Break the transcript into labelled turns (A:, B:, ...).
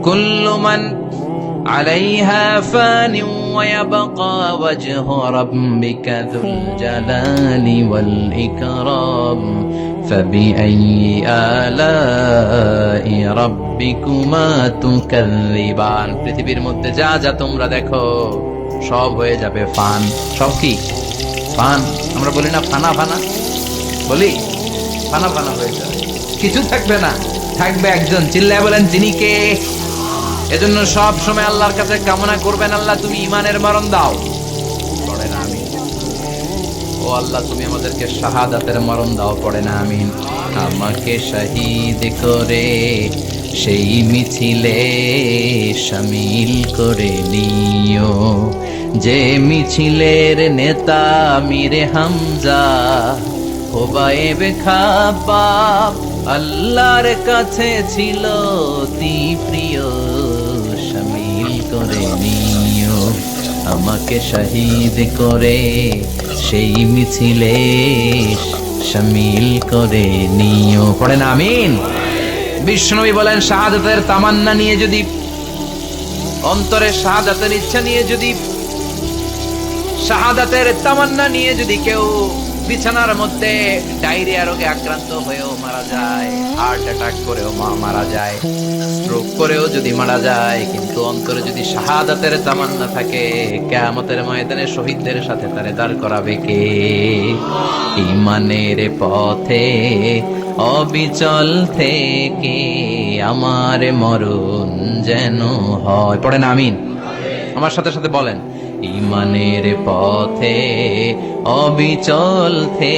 A: কুল্লু মান আলাইহা ফানি ওয়া ইয়াবকা ওয়াজহু রাব্বিকা যুল জালালি ওয়াল ইকরাম ফাবিআইয়ি আলাই রাব্বিকুমা তুকাযযিবান। পৃথিবীর মধ্যে যা যা তোমরা দেখো সব হয়ে যাবে ফান। সব কি ফান? আমরা বলি না ফানা ফানা, বলি ফানা ফানা হয়ে যাবে, কিছু থাকবে না, থাকবে একজন। চিল্লায় বলেন যিনি কে? এজন্য সব সময় আল্লাহর কাছে কামনা করবেন, আল্লাহ তুমি ঈমানের মরণ দাও। পড়ে না আমিন। ও আল্লাহ তুমি আমাদেরকে শাহাদাতের মরণ দাও। পড়ে না আমিন। আমাকে শহীদ করে সেই মিছিলে শামিল করে নিও, যে মিছিলের নেতা মীরে হামজা হোবায়েবে খাব্বাব আল্লাহর কাছে ছিল অতি প্রিয়। শামিল করে নিও আমাকে শহীদ করে সেই মিছিলে শামিল করে নিও। পড়েন আমিন। বিশ্বনবী বলেন শাহাদাতের তামান্না নিয়ে যদি, অন্তরে শাহাদাতের ইচ্ছা নিয়ে যদি, শাহাদাতের তামান্না নিয়ে যদি কেউ বিছানার মধ্যে ডায়রিয়া রোগে আক্রান্ত হয়েও মারা যায়, হার্ট অ্যাটাক করেও মারা যায়, স্ট্রোক করেও যদি মারা যায়, কিন্তু অন্তরে যদি শাহাদাতের তামান্না থাকে, কিয়ামতের ময়দানে শহীদদের সাথে তারে দাঁড় করাবে কে? ঈমানের পথে অবিচল থেকে আমার মরণ যেন হয়। পড়েন আমিন। আমার সাথে সাথে বলেন ঈমানের পথে অবিচল থেকে